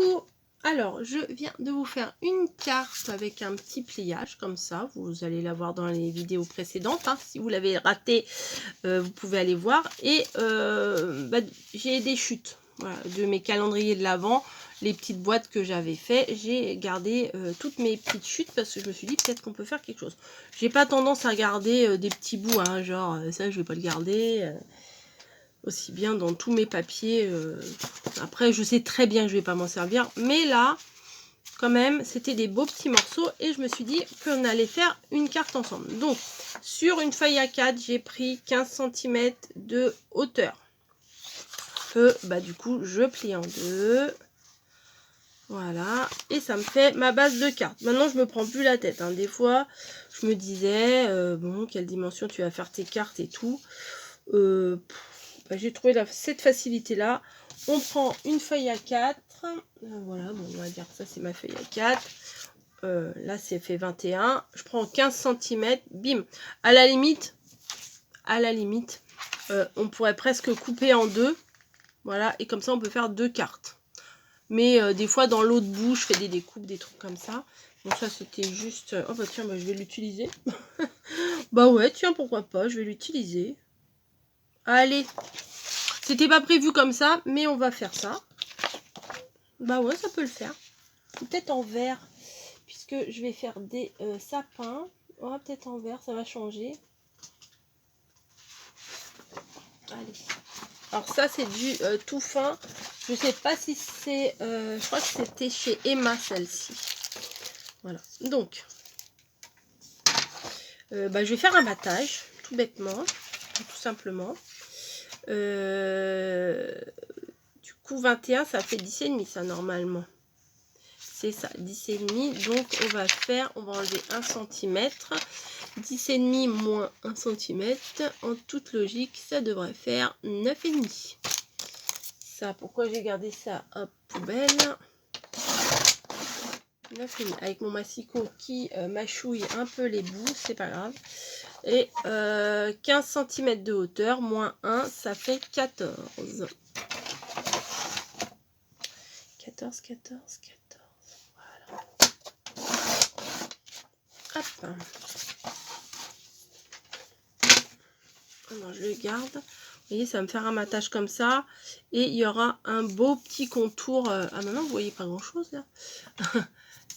Coucou! Alors, je viens de vous faire une carte avec un petit pliage comme ça. Vous allez la voir dans les vidéos précédentes. Hein. Si vous l'avez raté, vous pouvez aller voir. Et j'ai des chutes voilà, de mes calendriers de l'Avent. Les petites boîtes que j'avais fait, j'ai gardé toutes mes petites chutes parce que je me suis dit peut-être qu'on peut faire quelque chose. J'ai pas tendance à garder des petits bouts, hein, genre ça je vais pas le garder. Aussi bien dans tous mes papiers. Après, je sais très bien que je vais pas m'en servir. Mais là, quand même, c'était des beaux petits morceaux. Et je me suis dit qu'on allait faire une carte ensemble. Donc, sur une feuille A4, j'ai pris 15 cm de hauteur. Du coup, je plie en deux. Voilà. Et ça me fait ma base de carte. Maintenant, je me prends plus la tête. Hein. Des fois, je me disais, bon, quelle dimension tu vas faire tes cartes et tout. J'ai trouvé cette facilité là. On prend une feuille A4. Voilà, bon, on va dire que ça c'est ma feuille A4. Là c'est fait 21. Je prends 15 cm. Bim. À la limite, on pourrait presque couper en deux. Voilà, et comme ça on peut faire deux cartes. Mais des fois dans l'autre bout, je fais des découpes, des trucs comme ça. Donc ça c'était juste... Oh bah tiens, je vais l'utiliser. Bah ouais, tiens, pourquoi pas, je vais l'utiliser. Allez, c'était pas prévu comme ça, mais on va faire ça. Bah ouais, ça peut le faire. Peut-être en vert, puisque je vais faire des sapins. Oh, peut-être en vert, ça va changer. Allez. Alors ça, c'est du tout fin. Je sais pas si c'est... je crois que c'était chez Emma, celle-ci. Voilà. Donc, je vais faire un battage, tout bêtement, tout simplement. Du coup, 21, ça fait 10,5, ça, normalement. C'est ça, 10,5. Donc, on va enlever 1 cm. 10,5 moins 1 cm. En toute logique, ça devrait faire 9,5. Ça, pourquoi j'ai gardé ça? Hop, poubelle. 9,5. Avec mon massicot qui mâchouille un peu les bouts, c'est pas grave. Et 15 cm de hauteur, moins 1, ça fait 14. 14. Voilà. Hop. Alors, je le garde. Vous voyez, ça va me faire un matage comme ça. Et il y aura un beau petit contour. Ah, maintenant, vous voyez pas grand-chose, là.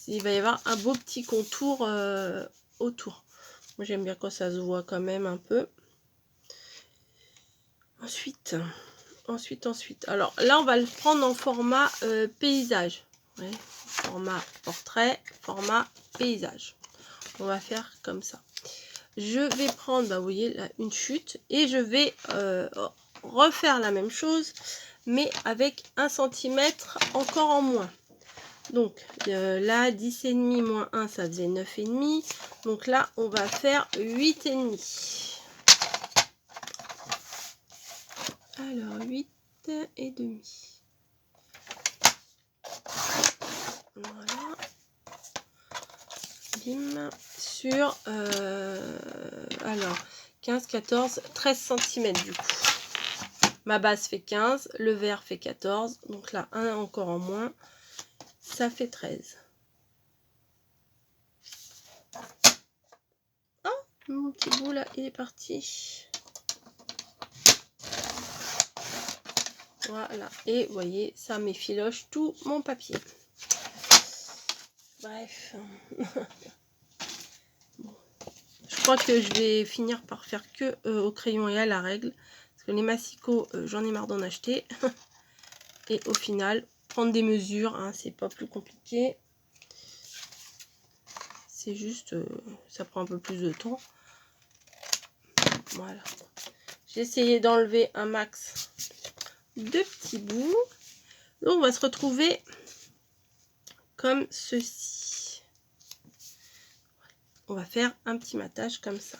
Il va y avoir un beau petit contour autour. Moi, j'aime bien quand ça se voit quand même un peu. Ensuite. Alors, là, on va le prendre en format paysage. Ouais, format portrait, format paysage. On va faire comme ça. Je vais prendre, vous voyez, là, une chute. Et je vais refaire la même chose, mais avec 1 cm encore en moins. Donc, là, 10,5 moins 1, ça faisait 9,5. Donc là, on va faire 8,5. Alors, 8,5. Voilà. Bim. Sur, alors, 15, 14, 13 cm du coup. Ma base fait 15, le vert fait 14. Donc là, un encore en moins. Ça fait 13. Oh, mon petit bout là, il est parti. Voilà. Et vous voyez, ça m'effiloche tout mon papier. Bref. Bon. Je crois que je vais finir par faire que au crayon et à la règle. Parce que les massicots, j'en ai marre d'en acheter. Et au final, prendre des mesures, hein, c'est pas plus compliqué. C'est juste, ça prend un peu plus de temps. Voilà. J'ai essayé d'enlever un max de petits bouts. Donc on va se retrouver comme ceci. On va faire un petit matage comme ça.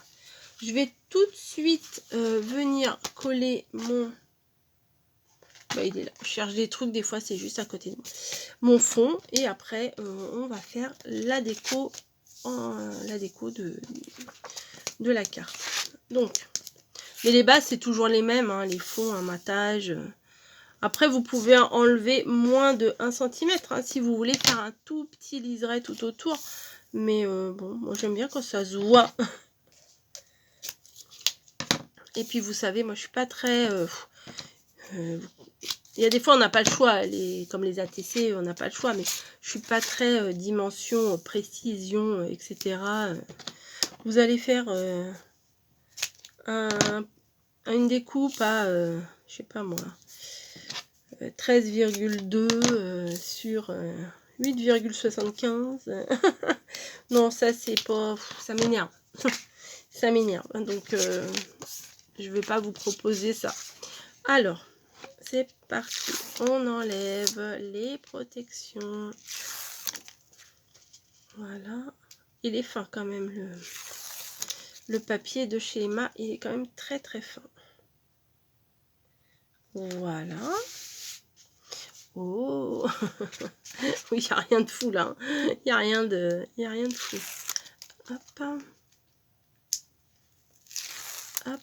Je vais tout de suite venir coller mon... il est là. Je cherche des trucs, des fois c'est juste à côté de moi. Mon fond. Et après, on va faire la déco, de la carte. Donc, mais les bases c'est toujours les mêmes. Hein, les fonds, un matage, Après, vous pouvez enlever moins de 1 cm hein, si vous voulez faire un tout petit liseré tout autour. Mais bon, moi j'aime bien quand ça se voit. Et puis vous savez, moi je suis pas très... il y a des fois on n'a pas le choix, comme les ATC, on n'a pas le choix. Mais je suis pas très dimension, précision, etc. Vous allez faire une découpe à, je sais pas moi, 13,2 sur 8,75. Non, ça c'est pas... ça m'énerve. Ça m'énerve. Donc, je vais pas vous proposer ça. Alors, c'est parti. On enlève les protections. Voilà. Il est fin quand même, le papier de chez Emma. Il est quand même très très fin. Voilà. Oh. Oui, il n'y a rien de fou là. Il n'y a rien de fou. Hop. Hop.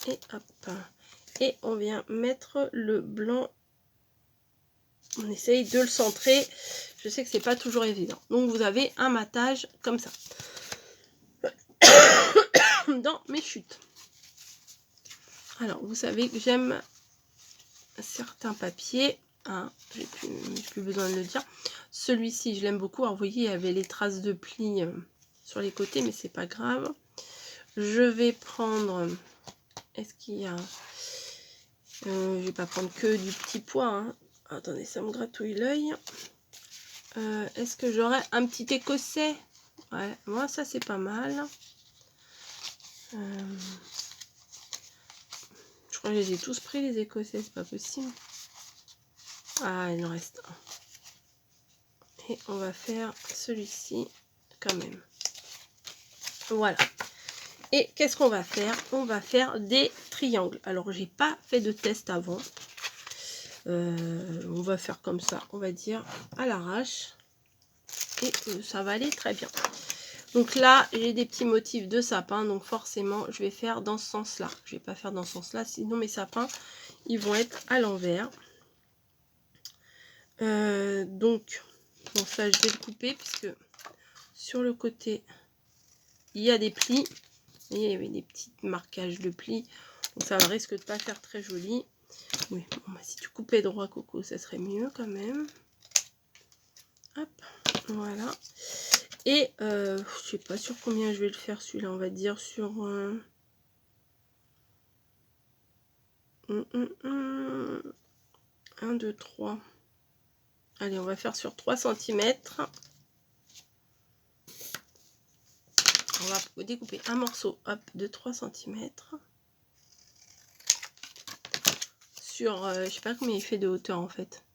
Et hop. Et on vient mettre le blanc. On essaye de le centrer. Je sais que c'est pas toujours évident. Donc vous avez un matage comme ça. Dans mes chutes. Alors vous savez que j'aime certains papiers. Hein, j'ai plus besoin de le dire. Celui-ci, je l'aime beaucoup. Alors vous voyez, il y avait les traces de plis sur les côtés, mais c'est pas grave. Je vais prendre... Est-ce qu'il y a... je vais pas prendre que du petit pois. Hein. Attendez, ça me gratouille l'œil. Est-ce que j'aurais un petit écossais? Ouais, moi ça c'est pas mal. Je crois que je les ai tous pris les écossais, c'est pas possible. Ah, il en reste un. Et on va faire celui-ci quand même. Voilà. Et qu'est-ce qu'on va faire? On va faire des triangles. Alors, j'ai pas fait de test avant. On va faire comme ça, on va dire à l'arrache. Et ça va aller très bien. Donc là, j'ai des petits motifs de sapin. Donc forcément, je vais faire dans ce sens-là. Je vais pas faire dans ce sens-là, sinon mes sapins, ils vont être à l'envers. Donc, bon ça, je vais le couper puisque sur le côté, il y a des plis. Et il y avait des petits marquages de plis. Donc ça risque de pas faire très joli. Oui, bon, bah, si tu coupais droit, Coco, ça serait mieux quand même. Hop, voilà. Et je sais pas sur combien je vais le faire celui-là, on va dire sur 1, 2, 3. Allez, on va faire sur 3 cm. On va découper un morceau hop, de 3 cm. Sur, je sais pas combien il fait de hauteur en fait.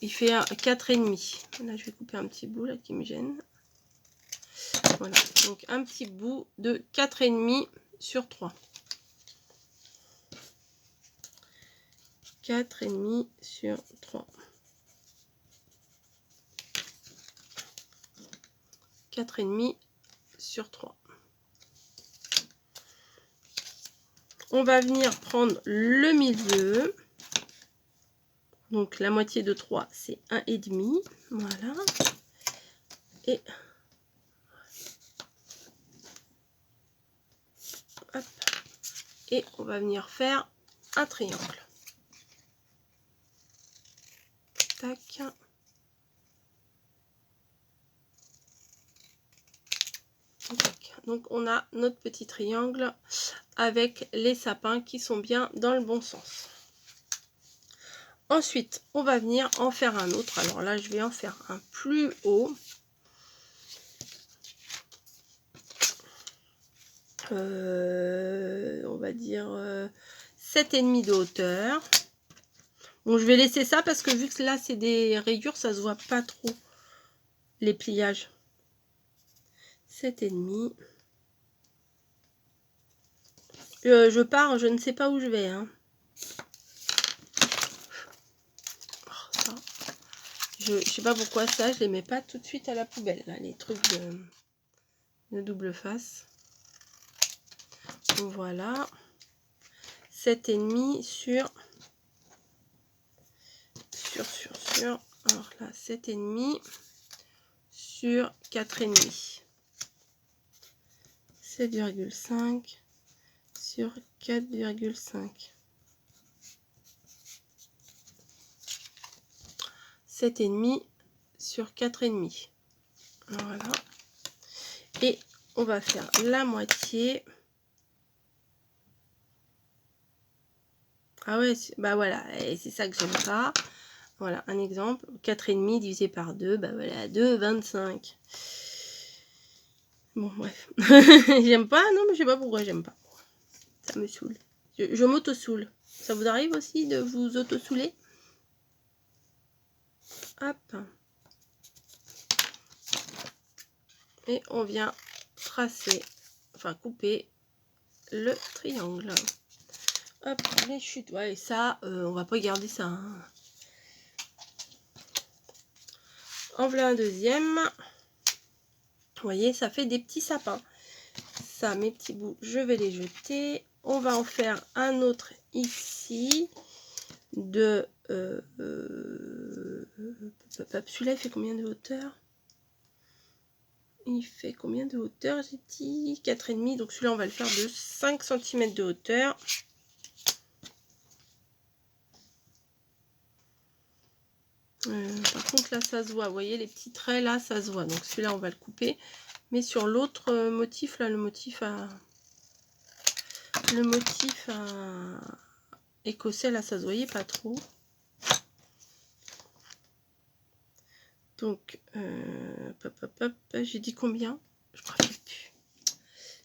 Il fait 4,5. Là, je vais couper un petit bout là qui me gêne. Voilà, donc un petit bout de 4,5 sur 3. 4,5 sur 3. 4,5 sur 3. On va venir prendre le milieu. Donc la moitié de 3, c'est 1,5. Voilà. Et hop. Et on va venir faire un triangle. Tac. Donc on a notre petit triangle avec les sapins qui sont bien dans le bon sens. Ensuite, on va venir en faire un autre. Alors là, je vais en faire un plus haut. On va dire 7,5 de hauteur. Bon, je vais laisser ça parce que vu que là, c'est des rayures, ça se voit pas trop les pliages. 7,5. Je pars, je ne sais pas où je vais. Hein. Oh, ça. Je sais pas pourquoi ça, je les mets pas tout de suite à la poubelle. Là, les trucs de double face. Voilà. 7,5 sur alors là 7,5 sur 4,5. 7,5 sur 4,5. 7,5 sur 4,5. Voilà. Et on va faire la moitié. Ah ouais, bah voilà, c'est ça que j'aime pas. Voilà, un exemple. 4,5 divisé par 2, bah voilà, 2,25. Bon, bref. J'aime pas, non, mais je sais pas pourquoi j'aime pas. Ça me saoule. Je m'auto-saoule. Ça vous arrive aussi de vous auto-saouler? Hop. Et on vient tracer, enfin couper le triangle. Hop, les chutes. Ouais, et ça, on va pas garder ça. Hein. En voilà un deuxième. Vous voyez, ça fait des petits sapins. Ça, mes petits bouts, je vais les jeter. On va en faire un autre ici. De celui-là, il fait combien de hauteur? Il fait combien de hauteur? J'ai dit 4,5. Donc celui-là, on va le faire de 5 cm de hauteur. Par contre, là, ça se voit. Vous voyez, les petits traits, là, ça se voit. Donc celui-là, on va le couper. Mais sur l'autre motif, là, le motif écossais, là, ça se voyait pas trop. Donc, j'ai dit combien? Je me rappelle plus.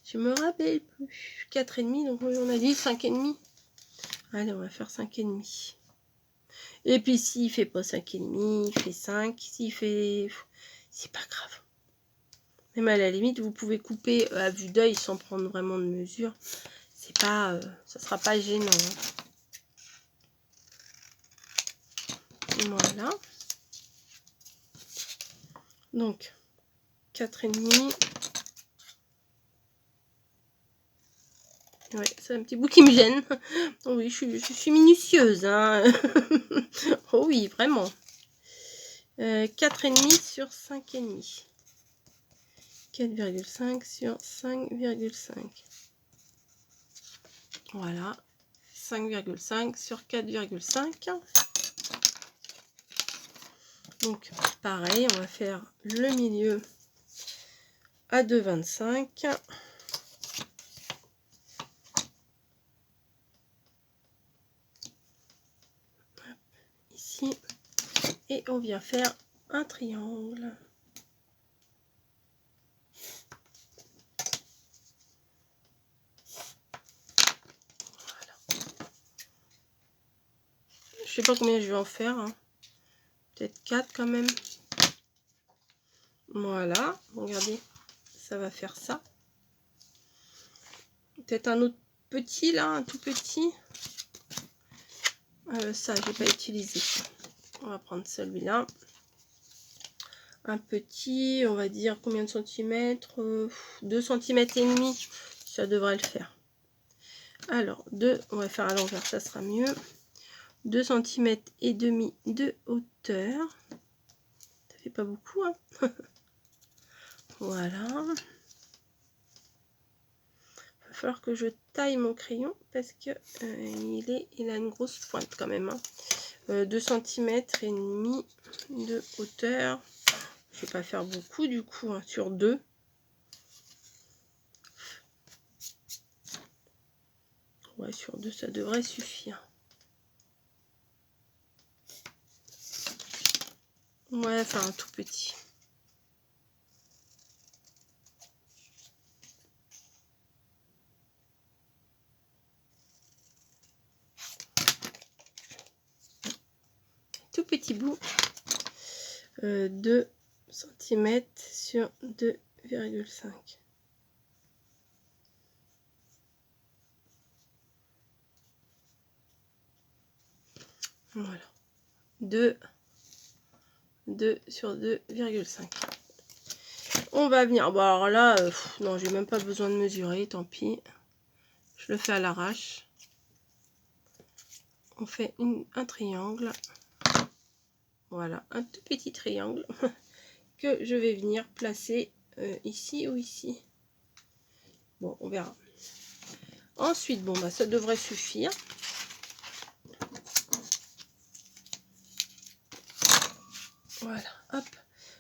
Je me rappelle plus. 4,5, donc on a dit 5,5. Allez, on va faire 5,5. Et puis s'il fait pas 5,5, il fait 5. S'il fait... C'est pas grave. Même à la limite, vous pouvez couper à vue d'œil sans prendre vraiment de mesure. C'est pas... ça sera pas gênant. Hein. Voilà. Donc, 4,5. Ouais, c'est un petit bout qui me gêne. Oh oui, je suis minutieuse. Hein. Oh oui, vraiment. 4,5 sur 5,5. 4,5 sur 5,5. Voilà. 5,5 sur 4,5. Donc, pareil, on va faire le milieu à 2,25. Ici. Et on vient faire un triangle. Voilà. Je sais pas combien je vais en faire. Hein. Peut-être 4 quand même. Voilà. Regardez. Ça va faire ça. Peut-être un autre petit là. Un tout petit. Ça, je n'ai pas utilisé. On va prendre celui-là. Un petit, on va dire combien de centimètres? 2 cm et demi, ça devrait le faire. Alors, on va faire à l'envers, ça sera mieux. 2 cm et demi de hauteur. Ça fait pas beaucoup, hein. Voilà. Il va falloir que je taille mon crayon parce que il a une grosse pointe quand même. Hein. 2 cm et demi de hauteur. Je vais pas faire beaucoup du coup, hein, sur 2. Ouais, sur 2, ça devrait suffire. Ouais, enfin un tout petit. Tout petit bout. 2 cm sur 2,5. Voilà. 2 sur 2,5. On va venir. Bon, alors là, non, j'ai même pas besoin de mesurer, tant pis. Je le fais à l'arrache. on fait un triangle. Voilà, un tout petit triangle que je vais venir placer ici ou ici. Bon, on verra. Ensuite, bon, bah, ça devrait suffire. Voilà, hop.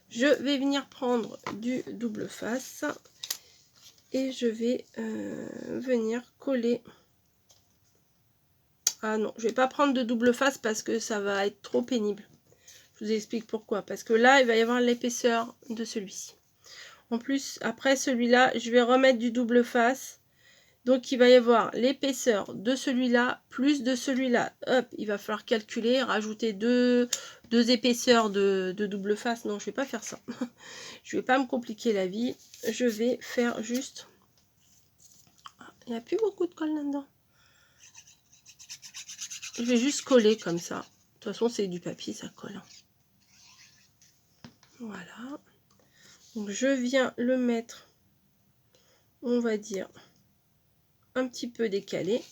Je vais venir prendre du double face et je vais venir coller. Ah non, je vais pas prendre de double face parce que ça va être trop pénible. Je vous explique pourquoi. Parce que là, il va y avoir l'épaisseur de celui-ci. En plus, après celui-là, je vais remettre du double face. Donc, il va y avoir l'épaisseur de celui-là plus de celui-là. Hop, il va falloir calculer, rajouter deux épaisseurs de double face. Non, je vais pas faire ça. Je vais pas me compliquer la vie. Je vais faire juste... Il n'y a plus beaucoup de colle là-dedans. Je vais juste coller comme ça. De toute façon, c'est du papier, ça colle. Voilà. Donc, je viens le mettre, on va dire, un petit peu décalé.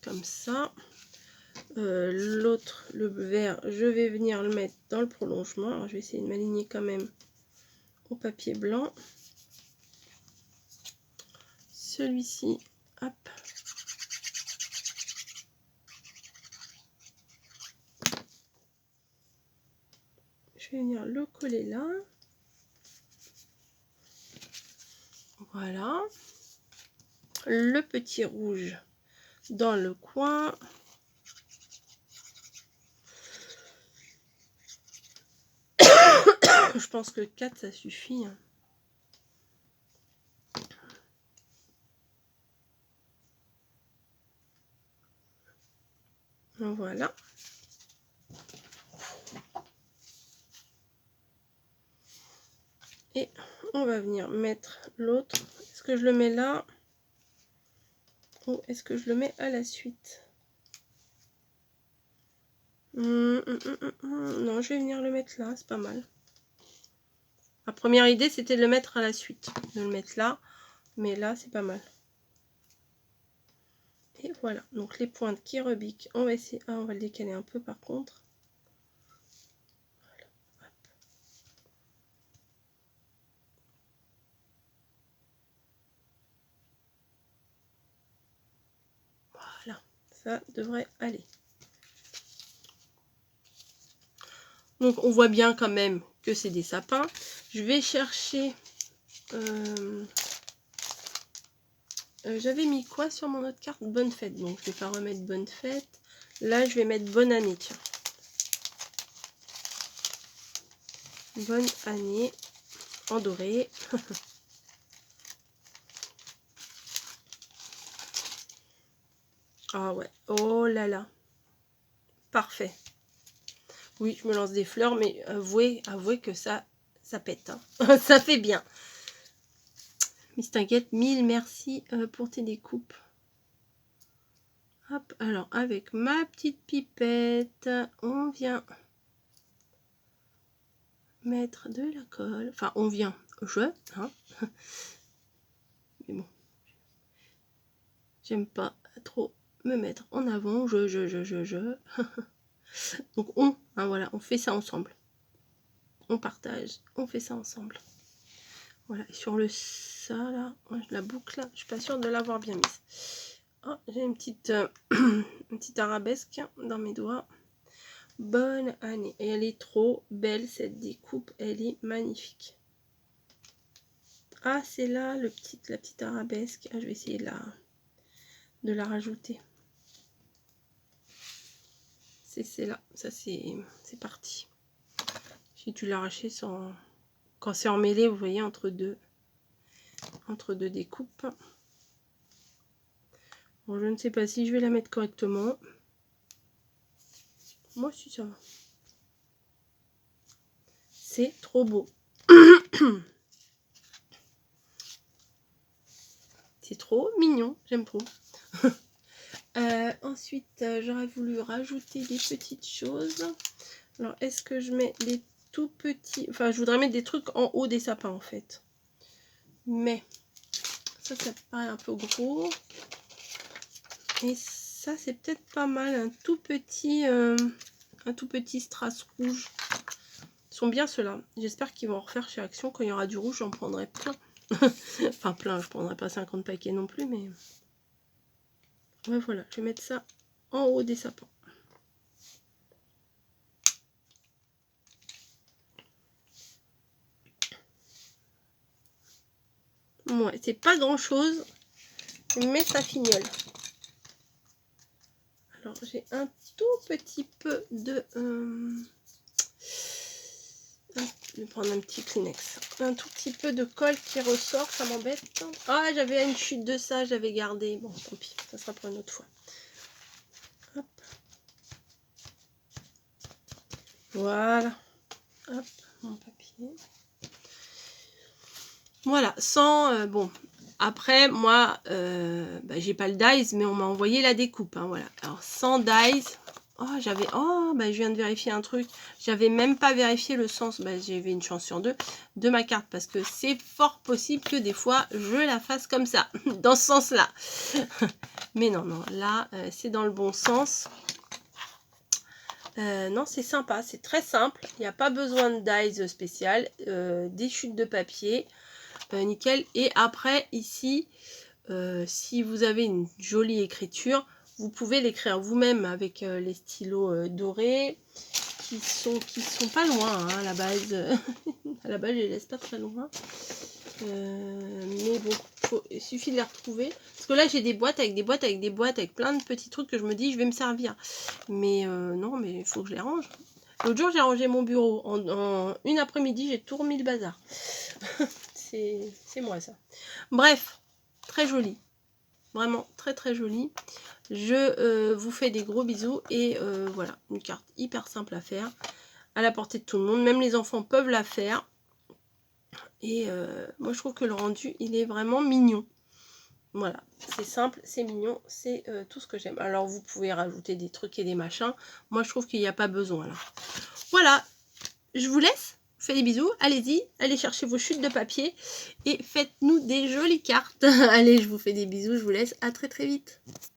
Comme ça. L'autre, le vert, je vais venir le mettre dans le prolongement. Alors, je vais essayer de m'aligner quand même au papier blanc. Celui-ci, hop. Je vais venir le coller là. Voilà. Le petit rouge dans le coin. Je pense que 4 ça suffit. Voilà. Et on va venir mettre l'autre. Est-ce que je le mets là ou est-ce que je le mets à la suite? Non, je vais venir le mettre là, c'est pas mal. Ma première idée, c'était de le mettre à la suite. De le mettre là, mais là, c'est pas mal. Et voilà, donc les pointes qui rebiquent, on va essayer... Ah, on va le décaler un peu par contre. Voilà, ça devrait aller. Donc on voit bien quand même que c'est des sapins. Je vais chercher... j'avais mis quoi sur mon autre carte? Bonne fête. Donc je vais pas remettre bonne fête. Là je vais mettre bonne année. Tiens. Bonne année en doré. Ah ouais. Oh là là. Parfait. Oui, je me lance des fleurs, mais avouez que ça pète. Hein. Ça fait bien. Miss T'inquiète, 1000 merci pour tes découpes. Hop, alors avec ma petite pipette, on vient mettre de la colle. Enfin, on vient, hein. Mais bon, j'aime pas trop me mettre en avant. Donc on, hein, voilà, on fait ça ensemble. On partage, on fait ça ensemble. Voilà, et sur le ça là, la boucle, je suis pas sûre de l'avoir bien mise. Oh, j'ai une petite, une petite arabesque dans mes doigts. Bonne année. Et elle est trop belle cette découpe, elle est magnifique. Ah, c'est là la petite arabesque. Ah, je vais essayer de la rajouter. C'est là, ça c'est parti. J'ai dû l'arracher sans... Quand c'est emmêlé, vous voyez, entre deux découpes. Bon, je ne sais pas si je vais la mettre correctement. Moi aussi, ça va. C'est trop beau. C'est trop mignon, j'aime trop. Ensuite, j'aurais voulu rajouter des petites choses. Alors, est-ce que je mets des tout petits... Enfin, je voudrais mettre des trucs en haut des sapins, en fait. Mais, ça paraît un peu gros. Et ça, c'est peut-être pas mal. Un tout petit strass rouge. Ils sont bien ceux-là. J'espère qu'ils vont en refaire chez Action. Quand il y aura du rouge, j'en prendrai plein. Enfin plein, je prendrai pas 50 paquets non plus, mais... Ouais, voilà, je vais mettre ça en haut des sapins. Ouais, c'est pas grand chose, mais ça fignole. Alors j'ai un tout petit peu de... je vais prendre un petit Kleenex. Un tout petit peu de colle qui ressort, ça m'embête. Ah, j'avais une chute de ça, j'avais gardé. Bon, tant pis, ça sera pour une autre fois. Hop. Voilà. Hop, mon papier. Voilà, sans... bon, après, moi, j'ai pas le dies, mais on m'a envoyé la découpe. Hein, voilà. Alors, sans dies... Oh, j'avais... Oh, je viens de vérifier un truc. J'avais même pas vérifié le sens. J'avais une chance sur deux de ma carte. Parce que c'est fort possible que des fois, je la fasse comme ça. Dans ce sens-là. Mais non, non. Là, c'est dans le bon sens. Non, c'est sympa. C'est très simple. Il n'y a pas besoin de dies spécial. Des chutes de papier. Nickel. Et après, ici, si vous avez une jolie écriture... Vous pouvez l'écrire vous-même avec les stylos dorés qui sont pas loin hein, à la base. À la base, je les laisse pas très loin. Mais bon, il suffit de les retrouver. Parce que là, j'ai des boîtes avec des boîtes avec des boîtes avec plein de petits trucs que je me dis, je vais me servir. Mais non, mais il faut que je les range. L'autre jour, j'ai rangé mon bureau. En une après-midi, j'ai tout remis le bazar. C'est moi, ça. Bref, très joli. Vraiment très très joli. Je vous fais des gros bisous et voilà, une carte hyper simple à faire, à la portée de tout le monde, même les enfants peuvent la faire. Et moi je trouve que le rendu il est vraiment mignon. Voilà, c'est simple, c'est mignon, c'est tout ce que j'aime. Alors vous pouvez rajouter des trucs et des machins, moi je trouve qu'il n'y a pas besoin là. Voilà, je vous laisse. Je vous fais des bisous, allez-y, allez chercher vos chutes de papier et faites-nous des jolies cartes. Allez, je vous fais des bisous, je vous laisse, à très très vite.